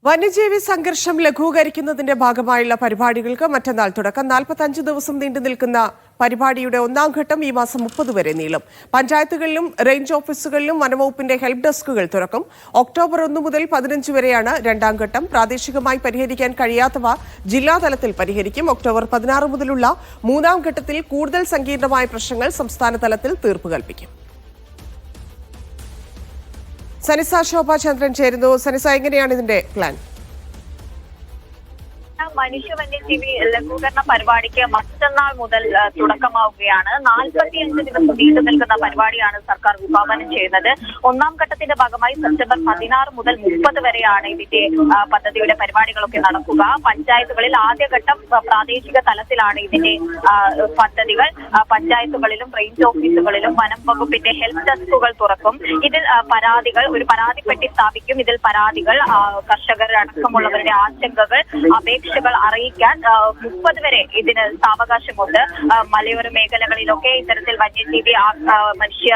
വന്യജീവി സംഘർഷം ലഘൂകരിക്കുന്നതിന്റെ ഭാഗമായുള്ള പരിപാടികൾക്ക് മറ്റന്നാൾ തുടക്കം 45 ദിവസം നീണ്ടു നിൽക്കുന്ന പരിപാടിയുടെ ഒന്നാം ഘട്ടം ഈ മാസം 30 വരെ നീളും. പഞ്ചായത്തുകളിലും റേഞ്ച് ഓഫീസുകളിലും വനംവകുപ്പിന്റെ ഹെൽപ്പ് ഡെസ്കുകൾ തുറക്കും. ഒക്ടോബർ 1 മുതൽ 15 വരെയാണ് രണ്ടാം ഘട്ടം. പ്രാദേശികമായി പരിഹരിക്കാൻ കഴിയാത്തവ ജില്ലാതലത്തിൽ പരിഹരിക്കും. ഒക്ടോബർ 16 മുതലുള്ള മൂന്നാം ഘട്ടത്തിൽ കൂടുതൽ സങ്കീർണമായ പ്രശ്നങ്ങൾ സംസ്ഥാന തലത്തിൽ തീർപ്പ് കൽപ്പിക്കും. സനിസ ശോഭ ചന്ദ്രൻ ചേരുന്നു. സനിസ, എങ്ങനെയാണ് ഇതിന്റെ പ്ലാൻ? മനുഷ്യ വന്യജീവി ലഘൂകരണ പരിപാടിക്ക് മറ്റന്നാൾ മുതൽ തുടക്കമാവുകയാണ്. 45 ദിവസം നീണ്ടു നിൽക്കുന്ന പരിപാടിയാണ് സർക്കാർ വിഭാവനം ചെയ്യുന്നത്. ഒന്നാം ഘട്ടത്തിന്റെ ഭാഗമായി സെപ്റ്റംബർ 16 മുതൽ 30 വരെയാണ് ഇതിന്റെ പദ്ധതിയുടെ പരിപാടികളൊക്കെ നടക്കുക. പഞ്ചായത്തുകളിൽ ആദ്യഘട്ടം പ്രാദേശിക തലത്തിലാണ് ഇതിന്റെ പദ്ധതികൾ. പഞ്ചായത്തുകളിലും റേഞ്ച് ഓഫീസുകളിലും വനം വകുപ്പിന്റെ ഹെൽപ്പ് ഡെസ്കുകൾ തുറക്കും. ഇതിൽ പരാതികൾ, ഒരു പരാതിപ്പെട്ടി സ്ഥാപിക്കും. ഇതിൽ പരാതികൾ, കർഷകരടക്കമുള്ളവരുടെ ആശങ്കകൾ, അപേക്ഷകൾ അറിയിക്കാൻ 30 വരെ ഇതിന് സാവകാശമുണ്ട്. മലയോര മേഖലകളിലൊക്കെ ഇത്തരത്തിൽ വന്യജീവി മനുഷ്യ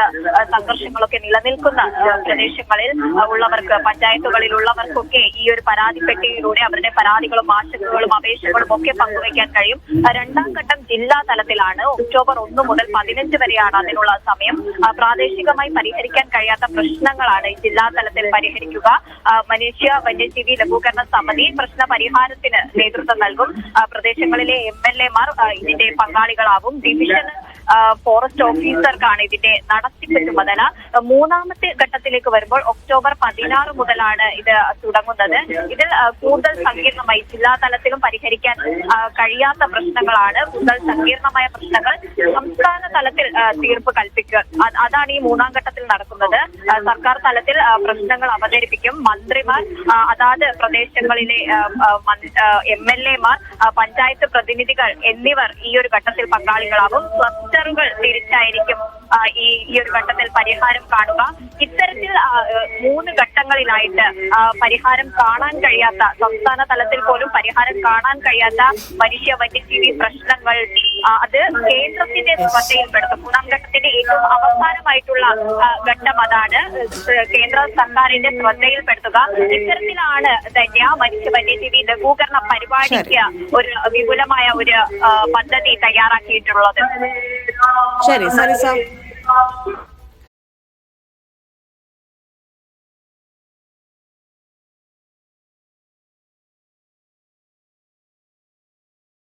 സംഘർഷങ്ങളൊക്കെ നിലനിൽക്കുന്ന പ്രദേശങ്ങളിൽ ഉള്ളവർക്ക്, പഞ്ചായത്തുകളിലുള്ളവർക്കൊക്കെ ഈ ഒരു പരാതിപ്പെട്ടിയിലൂടെ അവരുടെ പരാതികളും ആശങ്കകളും അപേക്ഷകളും ഒക്കെ പങ്കുവയ്ക്കാൻ കഴിയും. രണ്ടാം ഘട്ടം ജില്ലാ തലത്തിലാണ്. ഒക്ടോബർ 1 മുതൽ 15 വരെയാണ് അതിനുള്ള സമയം. പ്രാദേശികമായി പരിഹരിക്കാൻ കഴിയാത്ത പ്രശ്നങ്ങളാണ് ജില്ലാ തലത്തിൽ പരിഹരിക്കുക. മനുഷ്യ വന്യജീവി ലഘൂകരണ സമിതി പ്രശ്ന പരിഹാരത്തിന് നേതൃത്വം നൽകും. പ്രദേശങ്ങളിലെ MLA-മാർ ഇതിന്റെ പങ്കാളികളാവും. ഡിവിഷൻ ഫോറസ്റ്റ് ഓഫീസർക്കാണ് ഇതിന്റെ നടത്തിപ്പ് ചുമതല. മൂന്നാമത്തെ ഘട്ടത്തിലേക്ക് വരുമ്പോൾ ഒക്ടോബർ 16 മുതലാണ് ഇത് തുടങ്ങുന്നത്. ഇതിൽ കൂടുതൽ സങ്കീർണമായി ജില്ലാ തലത്തിലും പരിഹരിക്കാൻ കഴിയാത്ത പ്രശ്നങ്ങളാണ്, കൂടുതൽ സങ്കീർണമായ പ്രശ്നങ്ങൾ സംസ്ഥാന തലത്തിൽ തീർപ്പ് കൽപ്പിക്കുക. അതാണ് ഈ മൂന്നാം ഘട്ടത്തിൽ നടക്കുന്നത്. സർക്കാർ തലത്തിൽ പ്രശ്നങ്ങൾ അവതരിപ്പിക്കും. മന്ത്രിമാർ, അതാത് പ്രദേശങ്ങളിലെ MLA-മാർ, പഞ്ചായത്ത് പ്രതിനിധികൾ എന്നിവർ ഈ ഒരു ഘട്ടത്തിൽ പങ്കാളികളാവും. ക്ലസ്റ്ററുകൾ തിരിച്ചായിരിക്കും ഈ ഒരു ഘട്ടത്തിൽ പരിഹാരം കാണുക. ഇത്തരത്തിൽ 3 ഘട്ടങ്ങളിലായിട്ട് പരിഹാരം കാണാൻ കഴിയാത്ത, സംസ്ഥാന തലത്തിൽ പോലും പരിഹാരം കാണാൻ കഴിയാത്ത മനുഷ്യ വന്യജീവി പ്രശ്നങ്ങൾ അത് കേന്ദ്രത്തിന്റെ ശ്രദ്ധയിൽപ്പെടുത്തും. മൂന്നാം ഘട്ടത്തിന്റെ ഏറ്റവും അവസാനമായിട്ടുള്ള ഘട്ടം അതാണ്, കേന്ദ്ര സർക്കാരിന്റെ ശ്രദ്ധയിൽപ്പെടുത്തുക. ഇത്തരത്തിലാണ് തന്നെ മനുഷ്യ വന്യജീവി ലഘൂകരണ പരിപാടിക്ക് ഒരു വിപുലമായ ഒരു പദ്ധതി തയ്യാറാക്കിയിട്ടുള്ളത്. ശരി സനിസ.